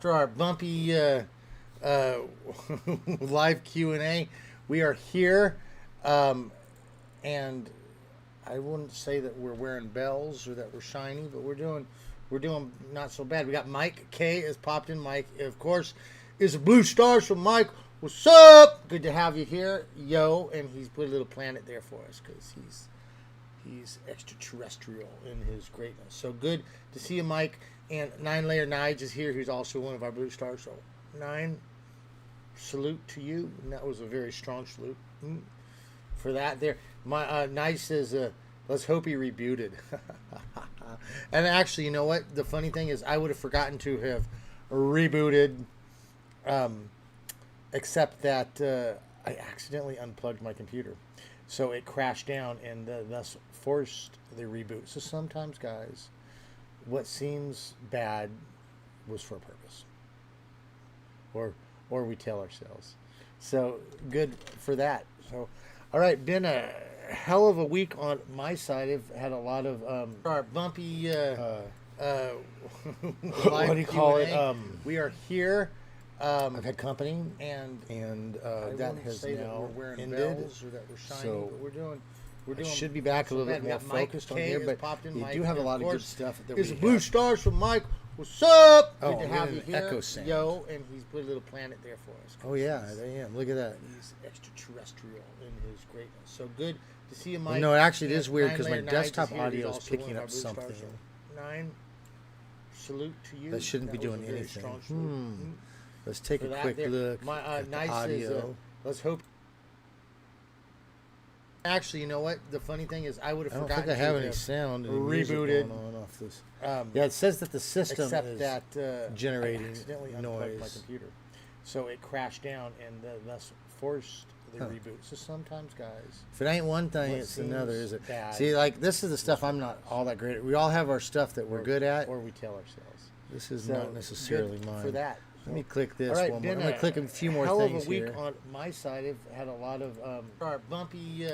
For our bumpy uh, live Q&A, we are here, and I wouldn't say that we're wearing bells or that we're shiny, but we're doing not so bad. We got Mike K has popped in. Mike, of course, is a blue stars from Mike. What's up? Good to have you here, yo. And he's put a little planet there for us because he's extraterrestrial in his greatness. So good to see you, Mike. And 9-Layer Nige is here, who's also one of our blue stars. So 9, salute to you. And that was a very strong salute for that there. My Nige says, let's hope he rebooted. And actually, you know what? The funny thing is I would have forgotten to have rebooted, except that I accidentally unplugged my computer. So it crashed down and thus forced the reboot. So sometimes, guys, what seems bad was for a purpose. Or we tell ourselves. So good for that. So, all right, been a hell of a week on my side. I've had a lot of our bumpy what do you call it? We are here. I've had company, and that has now ended. Or that we're shiny, so but we're I doing should be back a little bit more focused on here, but you do have a lot of good stuff that we have. Blue have. stars from Mike. What's up? Oh, Good to have you here, echo sound. yo. And he's put a little planet there for us. Oh yeah, I am. Look at that. He's extraterrestrial in his greatness. So good to see you, Mike. Well, no, actually, it is And weird because my 9-Layer Nige desktop is here, who's audio is also one picking of our up blue stars. something. So 9, salute to you. That shouldn't be was doing a very anything. strong salute. Let's take For a that quick there. look My at the Nige audio. says, let's hope. Actually, you know what? The funny thing is, I would have I don't forgotten. think I have to any have sound rebooted. going on off this. Yeah, it says that the system except is that generating I accidentally unplugged my noise. computer, so it crashed down and thus forced the reboot. So sometimes, guys, If it ain't one thing, what it's another, seems is it? bad See, like this is the stuff I'm not all that great at. We all have our stuff that we're good at. or we tell ourselves. This is So not necessarily good mine. for that. Let me click this All right, one more. I'm been going to click a few more hell things of a week here. on my side. I've had a lot of our bumpy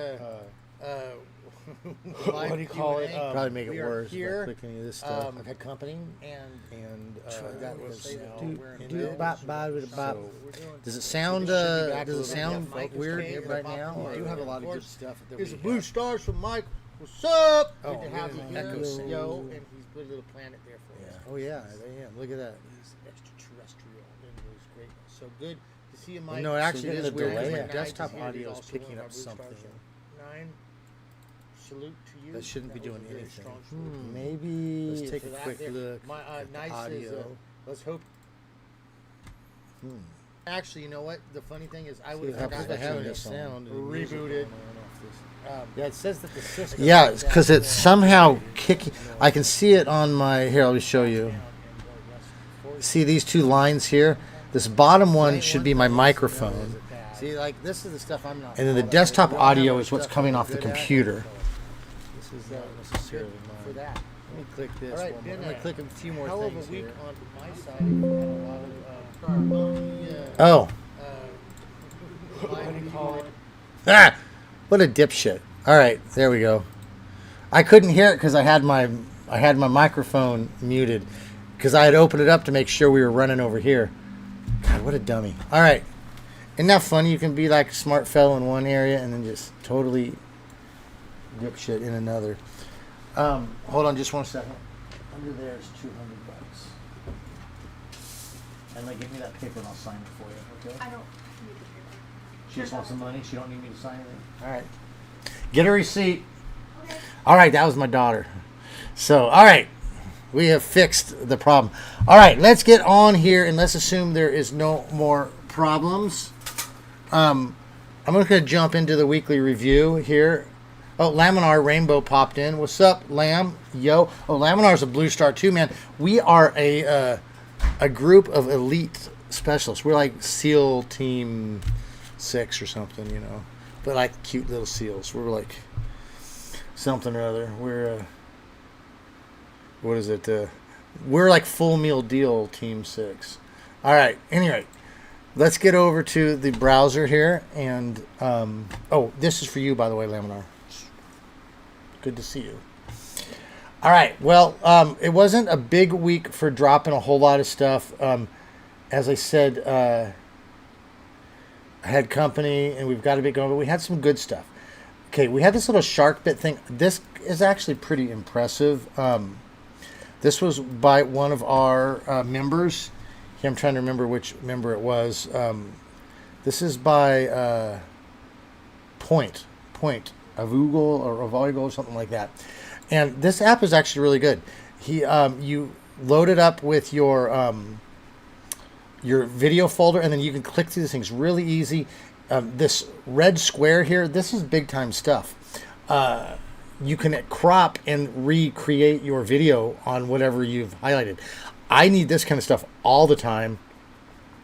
What do you call it? Q&A. Probably make it We are worse here, if I click any of this stuff. I've had company, and that we'll was say that do- we're in do bells. bop, bop, So bop. we're doing- Does it sound? It should be back a Does it little sound bit. Mike is weird K, right the now? pop- I do have a lot of good course, stuff that It's we blue have. stars from Mike. What's up? Oh, Good to have you look at here, that echo sound. yo. And he's put a little planet there for us. Yeah. Oh yeah, I am. Look at that. He's extraterrestrial in his greatness. So good to see you, Mike. No, actually, it So is good. weird because My my desktop Nige is here, audio who's is also picking one of up our blue stars. something. So 9, salute to you. That shouldn't be was doing a very anything. strong salute. Maybe let's take For a that quick there. look My at the Nige says, audio. let's hope. Actually, you know what? The funny thing is, I would See, have I forgotten don't have to any have sound. rebooted. Yeah, it says that the system. Yeah, Yeah, because it's somehow kicking. I can see it on my. Here, let me show you. See these two lines here? This bottom one should be my microphone. See, like this is the stuff I'm not. And then the all that desktop great at. audio is what's coming off the computer. This is not necessarily for that. Let me click this All right, one more. been I'm going to click a few more hell of things a week here. on my side. I've had a lot of Oh. what do you call it? Ah! What a dipshit. All right, there we go. I couldn't hear it because I had my microphone muted because I had opened it up to make sure we were running over here. God, what a dummy. All right. Isn't that funny? You can be like a smart fellow in one area and then just totally dipshit in another. Hold on just 1 second. Under there is $200. And like, give me that paper and I'll sign it for you, okay? I don't need the paper. She just wants some money. She don't need me to sign anything. All right. Get a receipt. Okay. All right, that was my daughter. So, all right. We have fixed the problem. All right, let's get on here and let's assume there is no more problems. I'm going to jump into the weekly review here. Oh, Laminar Rainbow popped in. What's up, Lam? Yo. Oh, Laminar's a blue star too, man. We are a group of elite specialists. We're like SEAL Team 6 or something, you know. But like cute little SEALs. We're like something or other. We're what is it? We're like full meal deal Team 6. All right. Anyway, let's get over to the browser here. And, oh, this is for you, by the way, Laminar. Good to see you. All right. Well, it wasn't a big week for dropping a whole lot of stuff. as I said, I had company, and we've got a bit going, but we had some good stuff. Okay, we had this little Sharkbit thing. This is actually pretty impressive. This was by one of our members. Here, I'm trying to remember which member it was. This is by Point of Google or of Oigo or something like that. And this app is actually really good. You load it up with your video folder, and then you can click through these things really easy. This red square here, this is big time stuff. You can crop and recreate your video on whatever you've highlighted. I need this kind of stuff all the time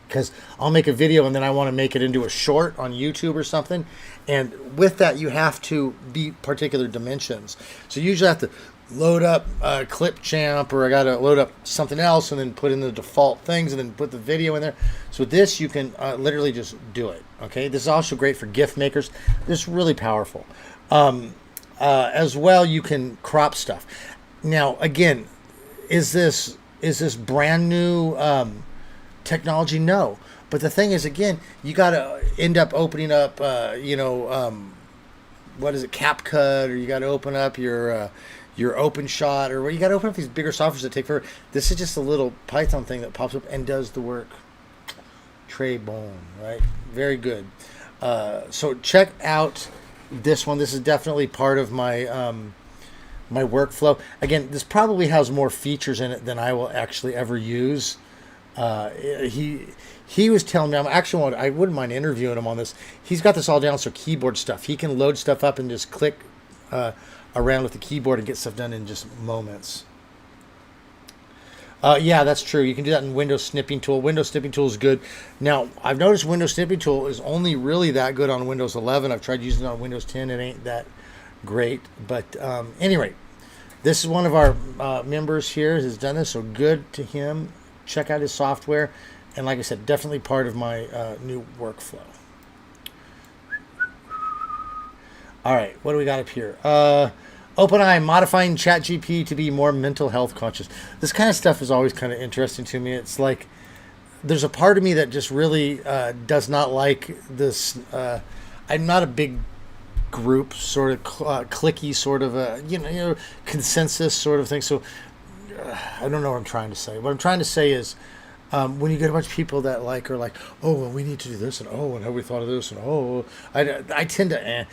because I'll make a video and then I want to make it into a short on YouTube or something. And with that, you have to be particular dimensions. So you usually have to load up Clipchamp, or I got to load up something else and then put in the default things and then put the video in there. So with this, you can literally just do it. Okay, this is also great for GIF makers. This is really powerful. As well, you can crop stuff. Now, again, is this brand new technology? No. But the thing is, again, you got to end up opening up, what is it, CapCut, or you got to open up your OpenShot, or you got to open up these bigger softwares that take forever. This is just a little Python thing that pops up and does the work. Très bon, right? Very good. So check out this one. This is definitely part of my my workflow. Again, this probably has more features in it than I will actually ever use. He was telling me, I wouldn't mind interviewing him on this. He's got this all down, so keyboard stuff. He can load stuff up and just click around with the keyboard and get stuff done in just moments. Yeah, that's true. You can do that in Windows Snipping Tool. Windows Snipping Tool is good. Now, I've noticed Windows Snipping Tool is only really that good on Windows 11. I've tried using it on Windows 10. It ain't that great. But anyway, this is one of our members here has done this, so good to him. Check out his software. And like I said, definitely part of my new workflow. All right, what do we got up here? OpenAI modifying ChatGPT to be more mental health conscious. This kind of stuff is always kind of interesting to me. It's like there's a part of me that just really does not like this. I'm not a big group sort of clicky sort of a consensus sort of thing. So I don't know what I'm trying to say. What I'm trying to say is when you get a bunch of people that are like, oh, well, we need to do this, and oh, and have we thought of this, and oh, I tend to.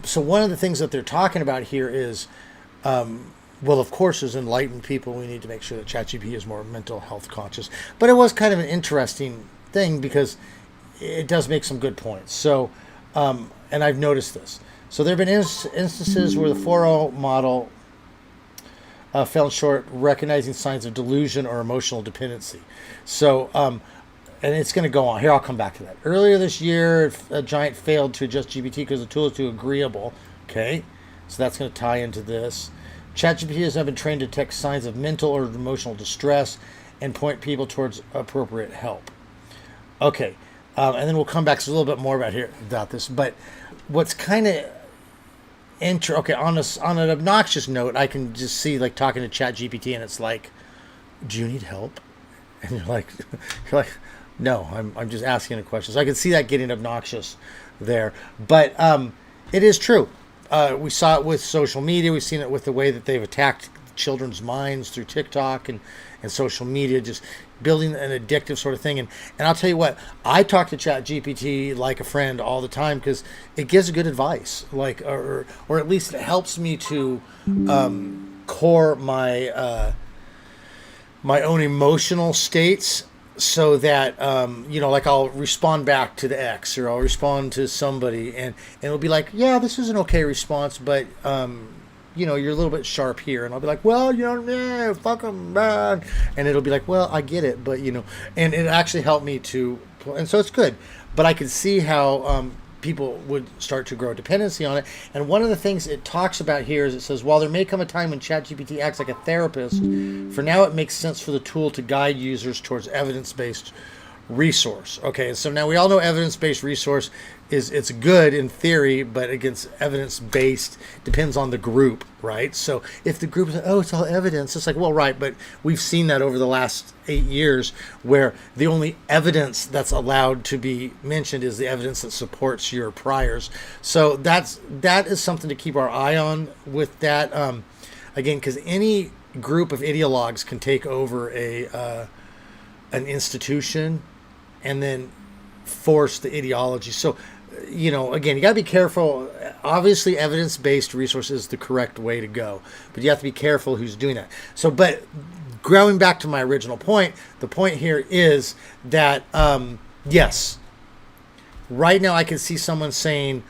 So one of the things that they're talking about here is, well, of course, as enlightened people, we need to make sure that ChatGPT is more mental health conscious. But it was kind of an interesting thing because it does make some good points. So, and I've noticed this. So there have been instances where the 4.0 model fell short recognizing signs of delusion or emotional dependency. So, and it's going to go on. Here, I'll come back to that. Earlier this year, a giant failed to adjust GPT because the tool is too agreeable. Okay, so that's going to tie into this. ChatGPT has now been trained to detect signs of mental or emotional distress and point people towards appropriate help. Okay, and then we'll come back to a little bit more about this. But what's kind of okay, on an obnoxious note, I can just see like talking to ChatGPT and it's like, do you need help? And you're like no, I'm just asking a question. So I can see that getting obnoxious there. But it is true. We saw it with social media. We've seen it with the way that they've attacked children's minds through TikTok and social media, just building an addictive sort of thing. And I'll tell you what, I talk to ChatGPT like a friend all the time because it gives good advice, or at least it helps me to core my my own emotional states, so that like I'll respond back to the X, or I'll respond to somebody, and it'll be like, yeah, this is an okay response, but you're a little bit sharp here, and I'll be like, well, fuck them, man. And it'll be like, well, I get it, but and it actually helped me to, and so it's good. But I can see how people would start to grow dependency on it. And one of the things it talks about here is it says, while there may come a time when ChatGPT acts like a therapist, for now it makes sense for the tool to guide users towards evidence-based resource. Okay, so now we all know evidence-based resource it's good in theory, but against evidence-based depends on the group, right? So if the group is like, oh, it's all evidence, it's like, well, right, but we've seen that over the last 8 years where the only evidence that's allowed to be mentioned is the evidence that supports your priors. So that is something to keep our eye on with that. Again, because any group of ideologues can take over an institution and then force the ideology. So, again, you got to be careful. Obviously, evidence-based resource is the correct way to go, but you have to be careful who's doing that. So, but going back to my original point, the point here is that, yes, right now I can see someone saying,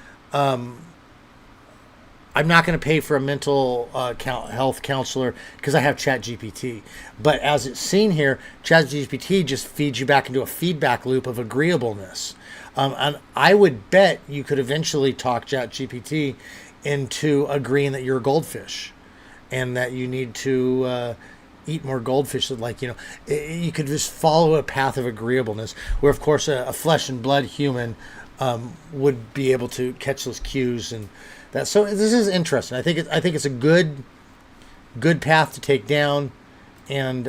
I'm not going to pay for a mental health counselor because I have ChatGPT. But as it's seen here, ChatGPT just feeds you back into a feedback loop of agreeableness. And I would bet you could eventually talk ChatGPT into agreeing that you're a goldfish and that you need to eat more goldfish. You could just follow a path of agreeableness where, of course, a flesh and blood human would be able to catch those cues and that. So this is interesting. I think it's a good path to take down, and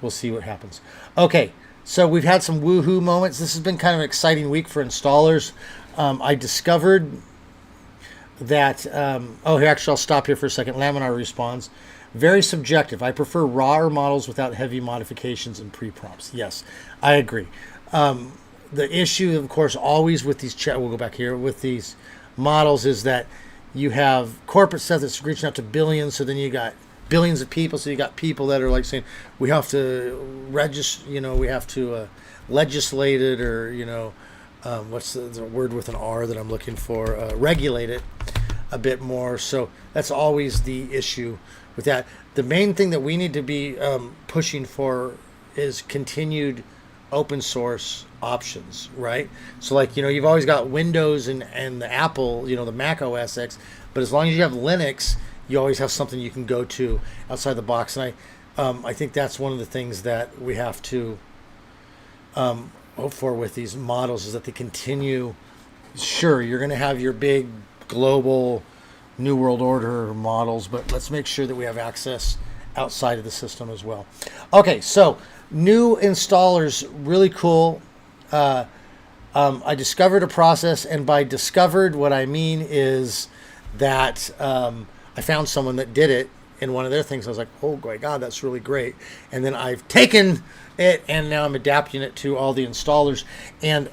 we'll see what happens. Okay, so we've had some woohoo moments. This has been kind of an exciting week for installers. I discovered that. Here, actually, I'll stop here for a second. Laminar responds. Very subjective. I prefer rawer models without heavy modifications and pre-prompts. Yes, I agree. The issue, of course, always with these we'll go back here, with these models is that you have corporate stuff that's reaching out to billions, so then you got billions of people, so you got people that are like saying, we have to register, we have to legislate it, or, what's the word with an R that I'm looking for, regulate it a bit more. So that's always the issue with that. The main thing that we need to be pushing for is continued open source options, right? So you've always got Windows and the Apple, the Mac OS X, but as long as you have Linux, you always have something you can go to outside the box. And I think that's one of the things that we have to hope for with these models is that they continue. Sure, you're going to have your big global New World Order models, but let's make sure that we have access outside of the system as well. Okay, so new installers, really cool. I discovered a process, and by discovered, what I mean is that I found someone that did it in one of their things. I was like, oh my God, that's really great. And then I've taken it, and now I'm adapting it to all the installers. And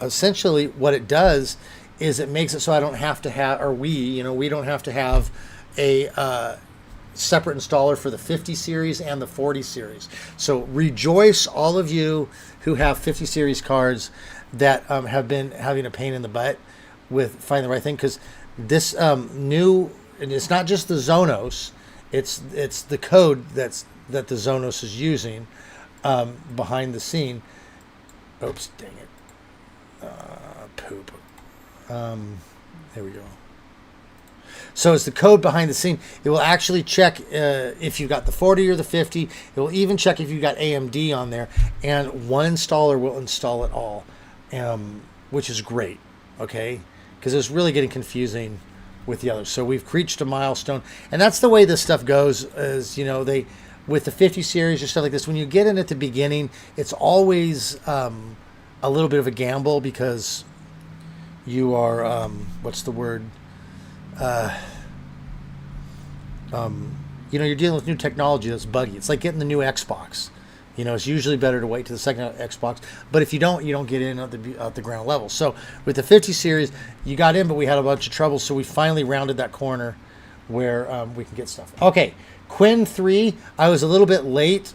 essentially what it does is it makes it so I don't have to have, or we don't have to have a separate installer for the 50 series and the 40 series. So rejoice, all of you who have 50 series cards that have been having a pain in the butt with finding the right thing, because this new, and it's not just the Zonos, it's the code that the Zonos is using behind the scene. Oops, dang it. Poop. There we go. So it's the code behind the scene. It will actually check if you got the 40 or the 50. It will even check if you got AMD on there. And one installer will install it all, which is great, okay? Because it's really getting confusing with the others. So we've reached a milestone. And that's the way this stuff goes, is, with the 50 series or stuff like this, when you get in at the beginning, it's always a little bit of a gamble because you are, what's the word? You're dealing with new technology that's buggy. It's like getting the new Xbox. It's usually better to wait to the second Xbox. But if you don't get in at the ground level. So with the 50 series, you got in, but we had a bunch of trouble. So we finally rounded that corner where we can get stuff. Okay, QWEN 3. I was a little bit late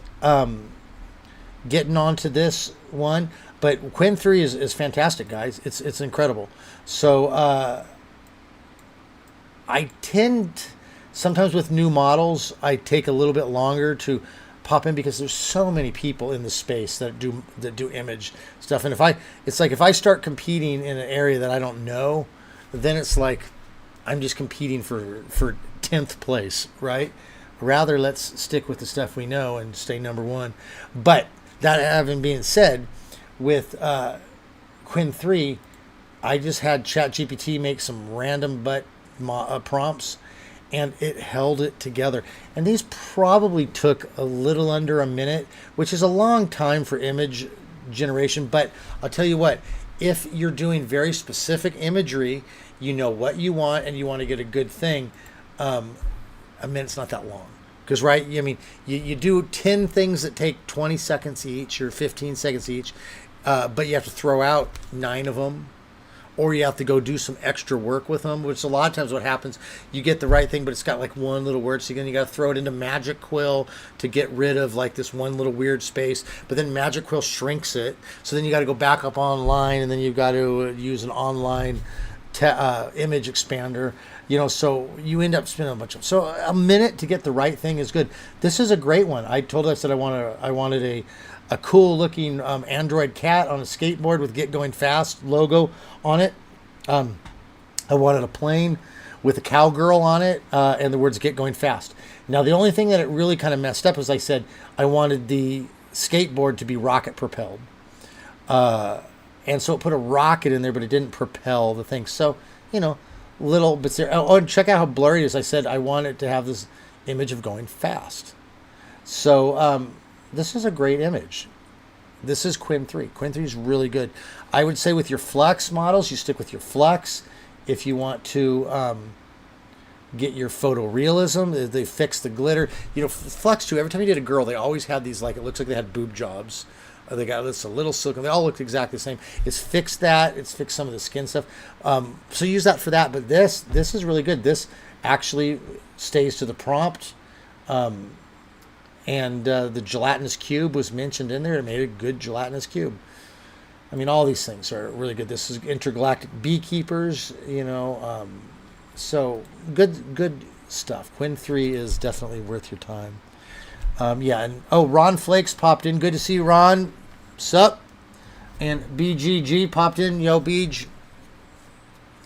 getting onto this one, but QWEN 3 is fantastic, guys. It's incredible. So I tend, sometimes with new models, I take a little bit longer to pop in because there's so many people in the space that do image stuff. And if I start competing in an area that I don't know, then it's like I'm just competing for 10th place, right? Rather, let's stick with the stuff we know and stay number one. But that having been said, with QWEN 3, I just had ChatGPT make some random prompts, and it held it together. And these probably took a little under a minute, which is a long time for image generation. But I'll tell you what, if you're doing very specific imagery, you know what you want, and you want to get a good thing, a minute's not that long. Because, right, I mean, you do 10 things that take 20 seconds each or 15 seconds each, but you have to throw out 9 of them, or you have to go do some extra work with them, which a lot of times what happens, you get the right thing, but it's got like one little word, so you got to throw it into Magic Quill to get rid of like this one little weird space, but then Magic Quill shrinks it, so then you got to go back up online, and then you've got to use an online image expander, so you end up spending a bunch of. So a minute to get the right thing is good. This is a great one. I told us that I wanted a cool looking Android cat on a skateboard with Get Going Fast logo on it. I wanted a plane with a cowgirl on it and the words Get Going Fast. Now the only thing that it really kind of messed up is I said I wanted the skateboard to be rocket propelled. And so it put a rocket in there, but it didn't propel the thing. So, little bits there. Oh, and check out how blurry it is. I said I want it to have this image of going fast. So this is a great image. This is QWEN 3. QWEN 3 is really good. I would say with your Flux models, you stick with your Flux. If you want to get your photorealism, they fix the glitter. Flux too, every time you did a girl, they always had these, like, it looks like they had boob jobs. They got this a little silicone. They all looked exactly the same. It's fixed that. It's fixed some of the skin stuff. So use that for that. But this is really good. This actually stays to the prompt. And the gelatinous cube was mentioned in there. It made a good gelatinous cube. I mean, all these things are really good. This is intergalactic beekeepers. So good stuff. QWEN 3 is definitely worth your time. And Ron Flakes popped in. Good to see you, Ron. Sup? And BGG popped in. Yo, Beej.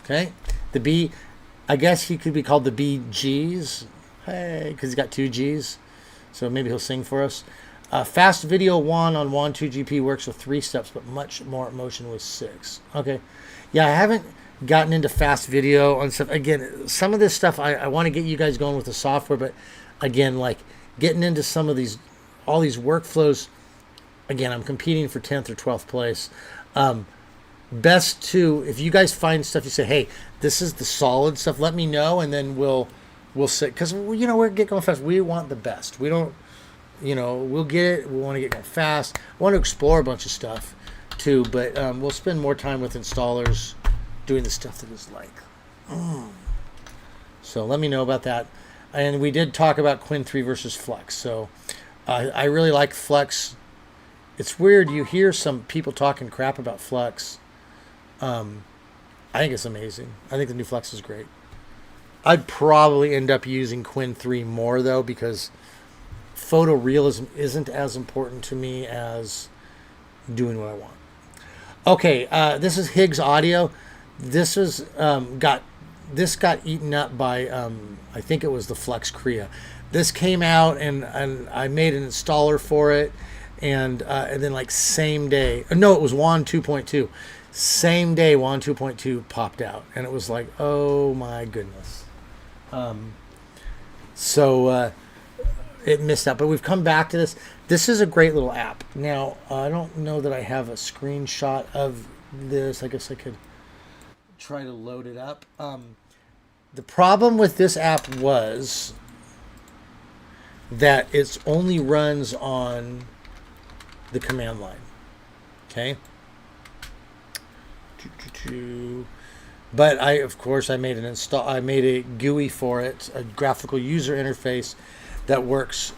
Okay. The B, I guess he could be called the BGs. Hey, because he's got 2 Gs. So maybe he'll sing for us. Fast Video 1 on WAN 2GP works with 3 steps, but much more motion with 6. Okay. Yeah, I haven't gotten into fast video and stuff. Again, some of this stuff, I want to get you guys going with the software, but again, like, getting into some of all these workflows, again, I'm competing for 10th or 12th place. Best to, if you guys find stuff, you say, hey, this is the solid stuff, let me know, and then we'll sit, because, we're Get Going Fast. We want the best. We don't, we'll get it. We want to get going fast. I want to explore a bunch of stuff, too, but we'll spend more time with installers doing the stuff that is like. So let me know about that. And we did talk about QWEN 3 versus Flux. So I really like Flux. It's weird. You hear some people talking crap about Flux. I think it's amazing. I think the new Flux is great. I'd probably end up using QWEN 3 more, though, because photorealism isn't as important to me as doing what I want. Okay, this is Higgs audio. This is This got eaten up by, I think it was the Flux Crea. This came out, and I made an installer for it, and then like same day, no, it was WAN 2.2. Same day, WAN 2.2 popped out, and it was like, oh my goodness. So it missed out, but we've come back to this. This is a great little app. Now, I don't know that I have a screenshot of this. I guess I could try to load it up. The problem with this app was that it only runs on the command line. Okay. But of course, I made a GUI for it, a graphical user interface that works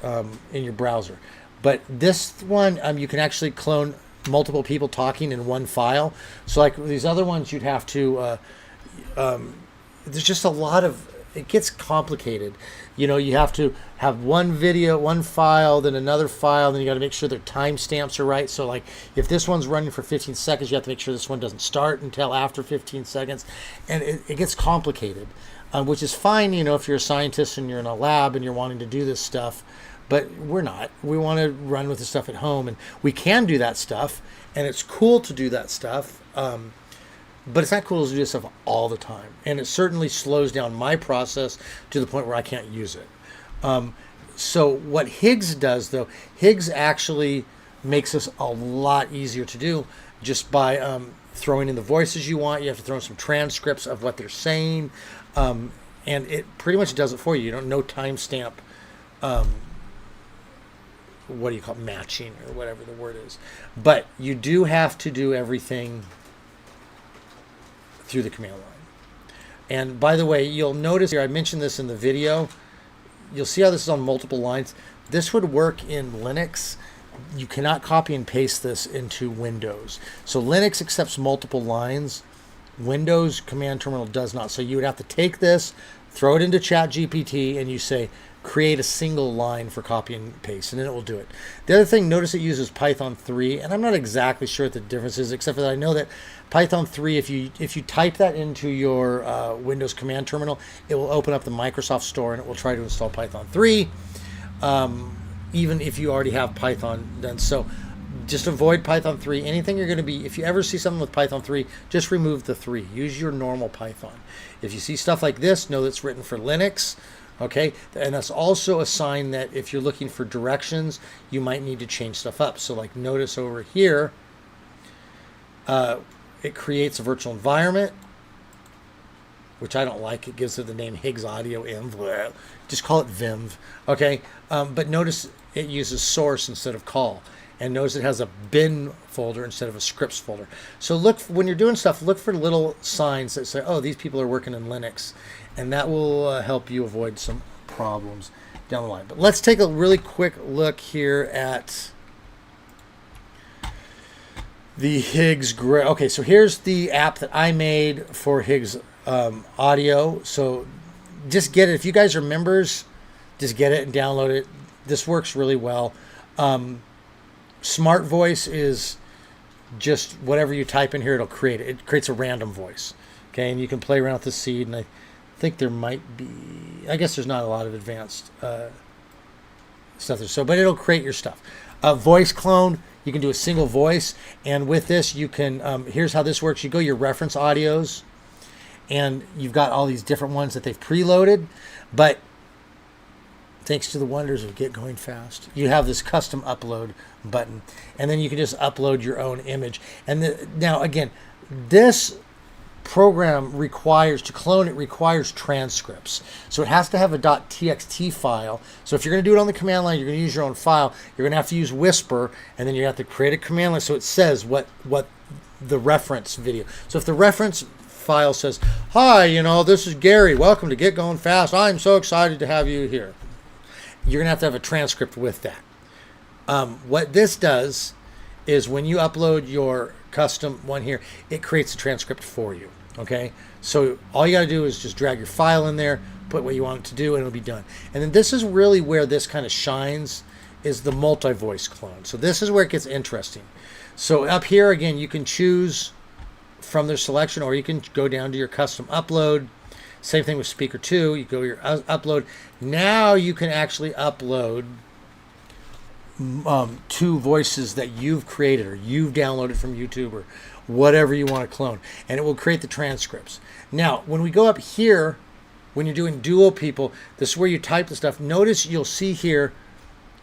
in your browser. But this one, you can actually clone multiple people talking in one file. So like these other ones, you'd have to. There's just a lot of. It gets complicated. You have to have one video, one file, then another file, then you got to make sure their timestamps are right. So like if this one's running for 15 seconds, you have to make sure this one doesn't start until after 15 seconds. And it gets complicated, which is fine, if you're a scientist and you're in a lab and you're wanting to do this stuff. but we're not. We want to run with the stuff at home, and we can do that stuff, and it's cool to do that stuff. But it's not cool to do this stuff all the time, and it certainly slows down my process to the point where I can't use it. So what Higgs does, though, Higgs actually makes this a lot easier to do just by throwing in the voices you want. You have to throw in some transcripts of what they're saying, and it pretty much does it for you. You don't know timestamp. What do you call it? Matching or whatever the word is, but you do have to do everything through the command line. And by the way, you'll notice here, I mentioned this in the video, you'll see how this is on multiple lines. This would work in Linux. You cannot copy and paste this into Windows. So Linux accepts multiple lines. Windows command terminal does not. So you would have to take this, throw it into ChatGPT, and you say, create a single line for copy and paste, and then it will do it. The other thing, notice it uses Python 3, and I'm not exactly sure what the difference is, except for that I know that Python 3, if you type that into your Windows command terminal, it will open up the Microsoft Store, and it will try to install Python 3, even if you already have Python done. So just avoid Python 3. Anything you're going to be, if you ever see something with Python 3, just remove the 3. Use your normal Python. If you see stuff like this, know that's written for Linux. Okay, and that's also a sign that if you're looking for directions, you might need to change stuff up. So like notice over here, it creates a virtual environment, which I don't like. It gives it the name Higgs Audio Env. Just call it Vimv. Okay, but notice it uses source instead of call. And notice it has a bin folder instead of a scripts folder. So look, when you're doing stuff, look for little signs that say, oh, these people are working in Linux. And that will help you avoid some problems down the line. But let's take a really quick look here at the Higgs. Okay, so here's the app that I made for Higgs audio. So just get it. If you guys are members, just get it and download it. This works really well. Smart Voice is just whatever you type in here, it'll create it. It creates a random voice. Okay, and you can play around with the seed, and I think there might be, I guess there's not a lot of advanced stuff there, so, but it'll create your stuff. Voice clone, you can do a single voice, and with this you can, here's how this works. You go your reference audios, and you've got all these different ones that they've preloaded, but thanks to the wonders of Get Going Fast, you have this custom upload button, and then you can just upload your own image. And now again, this program requires, to clone it requires transcripts. So it has to have a .txt file. So if you're going to do it on the command line, you're going to use your own file. You're going to have to use Whisper, and then you have to create a command line so it says what the reference video. So if the reference file says, hi, this is Gary. Welcome to Get Going Fast. I'm so excited to have you here. You're going to have a transcript with that. What this does is when you upload your custom one here, it creates a transcript for you. Okay, so all you got to do is just drag your file in there, put what you want it to do, and it'll be done. And then this is really where this kind of shines, is the multi-voice clone. So this is where it gets interesting. So up here again, you can choose from their selection, or you can go down to your custom upload. Same thing with speaker 2. You go your upload. Now you can actually upload 2 voices that you've created or you've downloaded from YouTube or whatever you want to clone, and it will create the transcripts. Now, when we go up here, when you're doing dual people, this is where you type the stuff. Notice you'll see here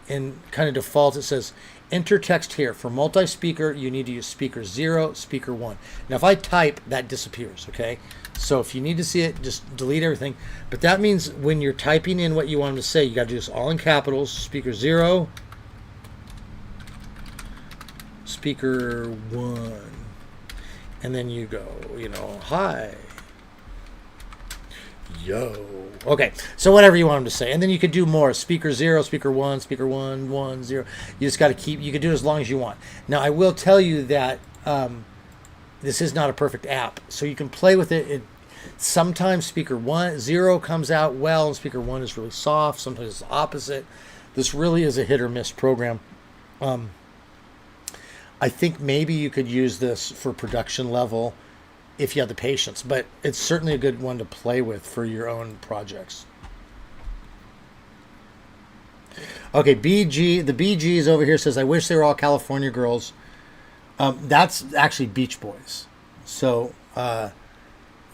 in kind of default, it says enter text here. For multi-speaker, you need to use speaker 0, speaker 1. Now, if I type, that disappears, okay? So if you need to see it, just delete everything. But that means when you're typing in what you want them to say, you got to do this all in capitals, speaker 0, speaker 1, and then you go, hi, yo. Okay, so whatever you want them to say. And then you could do more, speaker 0, speaker 1, speaker 1, 1, 0. You just got to keep, you can do it as long as you want. Now, I will tell you that this is not a perfect app, so you can play with it. Sometimes speaker 0 comes out well, and speaker 1 is really soft. Sometimes it's the opposite. This really is a hit or miss program. I think maybe you could use this for production level if you have the patience, but it's certainly a good one to play with for your own projects. Okay, the BGs over here says, I wish they were all California girls. That's actually Beach Boys. So,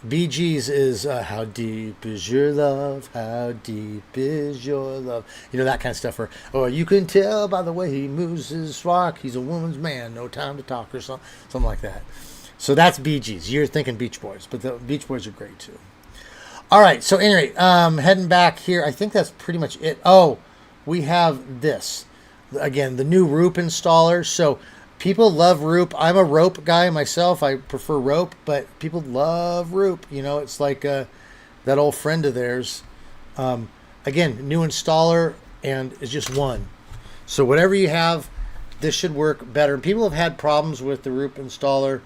BGs is How Deep Is Your Love? How Deep Is Your Love? You know, that kind of stuff. Or you can tell by the way he moves his rock, he's a woman's man, no time to talk, or something like that. So that's BGs. You're thinking Beach Boys, but the Beach Boys are great too. All right, so anyway, heading back here, I think that's pretty much it. Oh, we have this. Again, the new Roop installer. So people love Roop. I'm a Rope guy myself. I prefer Rope, but people love Roop. You know, it's like that old friend of theirs. Again, new installer, and it's just one. So whatever you have, this should work better. People have had problems with the Roop installer.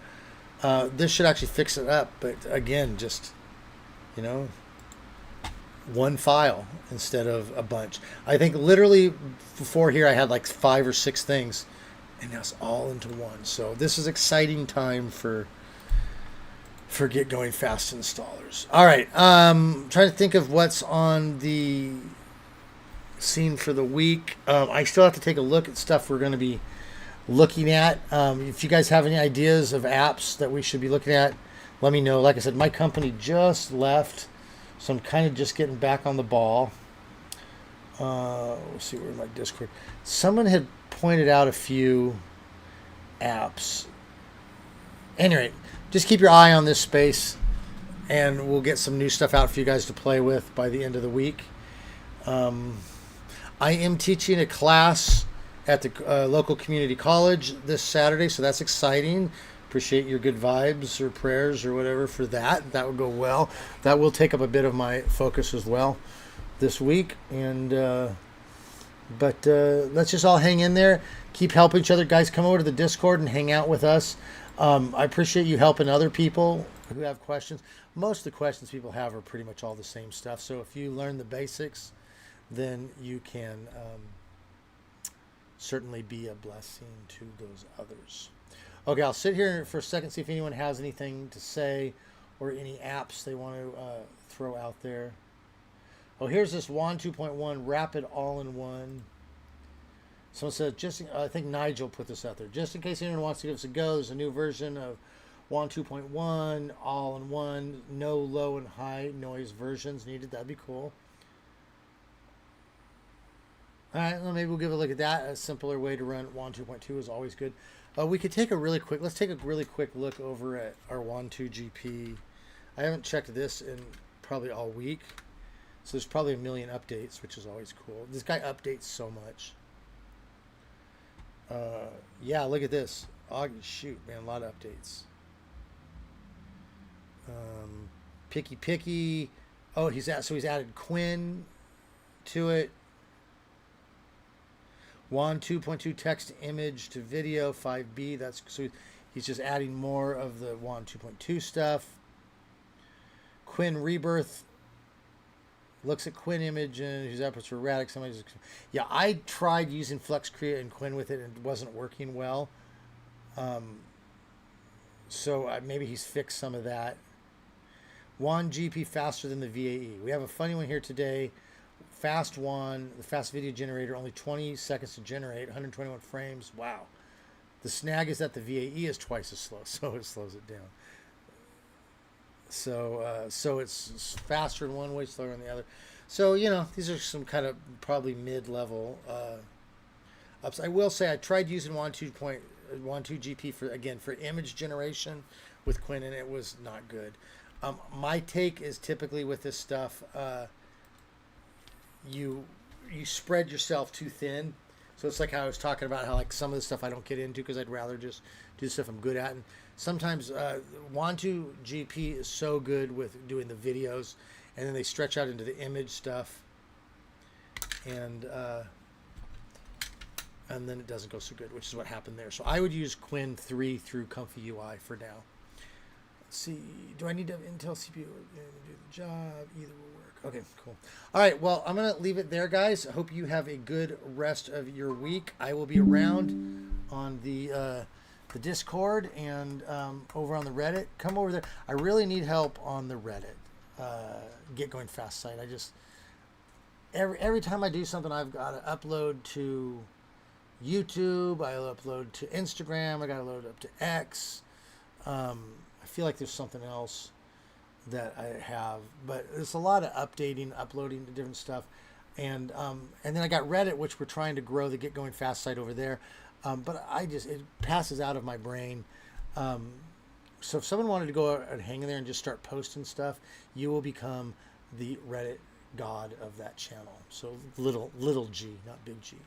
This should actually fix it up. But again, just, you know, one file instead of a bunch. I think literally before here I had like 5 or 6 things, and now it's all into one. So this is exciting time for get going fast installers. All right, trying to think of what's on the scene for the week. I still have to take a look at stuff we're going to be looking at. If you guys have any ideas of apps that we should be looking at, let me know. Like I said, my company just left, so I'm kind of just getting back on the ball. Let's see, where's my Discord? Someone had pointed out a few apps. Anyway, just keep your eye on this space, and we'll get some new stuff out for you guys to play with by the end of the week. I am teaching a class at the local community college this Saturday, so that's exciting. Appreciate your good vibes or prayers or whatever for that. That would go well. That will take up a bit of my focus as well this week. And but let's just all hang in there. Keep helping each other. Guys, come over to the Discord and hang out with us. I appreciate you helping other people who have questions. Most of the questions people have are pretty much all the same stuff. So if you learn the basics, then you can certainly be a blessing to those others. Okay, I'll sit here for a second, see if anyone has anything to say or any apps they want to throw out there. Oh, here's this WAN 2.1 Rapid All-in-One. Someone said, I think Nigel put this out there. Just in case anyone wants to give us a go, there's a new version of WAN 2.1, all-in-one, no low and high noise versions needed. That'd be cool. All right, well, maybe we'll give a look at that. A simpler way to run WAN 2.2 is always good. We could take a really quick, let's take a really quick look over at our WAN 2 GP. I haven't checked this in probably all week. So there's probably a million updates, which is always cool. This guy updates so much. Yeah, look at this. Oh, shoot, man, a lot of updates. Picky. Oh, he's added QWEN to it. WAN 2.2 text to image to video 5B. That's so he's just adding more of the WAN 2.2 stuff. QWEN Rebirth looks at QWEN image and his efforts for erratic. Yeah, I tried using FlexCrea and QWEN with it and it wasn't working well. So maybe he's fixed some of that. WAN GP faster than the VAE. We have a funny one here today. Fast WAN, the fast video generator, only 20 seconds to generate, 121 frames. Wow. The snag is that the VAE is twice as slow, so it slows it down. So it's faster in one way, slower in the other. So, you know, these are some kind of probably mid-level ups. I will say I tried using WAN 2 GP for image generation with QWEN, and it was not good. My take is typically with this stuff, you spread yourself too thin. So it's like how I was talking about how like some of the stuff I don't get into because I'd rather just do the stuff I'm good at. And sometimes WAN 2 GP is so good with doing the videos, and then they stretch out into the image stuff, and then it doesn't go so good, which is what happened there. So I would use QWEN 3 through Comfy UI for now. Let's see, do I need to have Intel CPU to do the job? Either will work. Okay, cool. All right, well, I'm going to leave it there, guys. I hope you have a good rest of your week. I will be around on the Discord and over on the Reddit. Come over there. I really need help on the Reddit. Get Going Fast site. every time I do something, I've got to upload to YouTube. I upload to Instagram. I got to load up to X. I feel like there's something else that I have, but it's a lot of updating, uploading to different stuff, and then I got Reddit, which we're trying to grow the Get Going Fast site over there, but it passes out of my brain. So if someone wanted to go out and hang in there and just start posting stuff, you will become the Reddit god of that channel. So little G, not big G.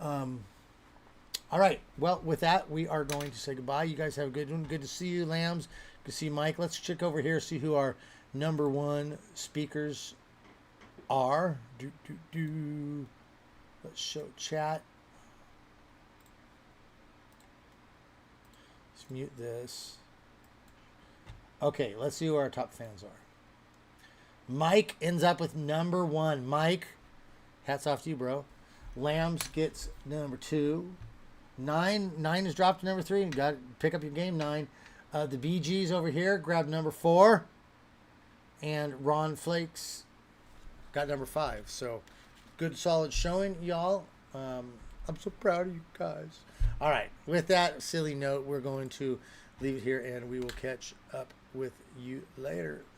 All right. Well, with that, we are going to say goodbye. You guys have a good one. Good to see you, Lambs. Good to see you, Mike. Let's check over here, see who our number one speakers are. Let's show chat. Let's mute this. Okay, let's see who our top fans are. Mike ends up with number one. Mike, hats off to you, bro. Lambs gets number 2. Nine is dropped to number 3. You got to pick up your game, 9. The BGs over here grabbed number 4. And Ron Flakes got number 5. So good, solid showing, y'all. I'm so proud of you guys. All right. With that silly note, we're going to leave it here, and we will catch up with you later.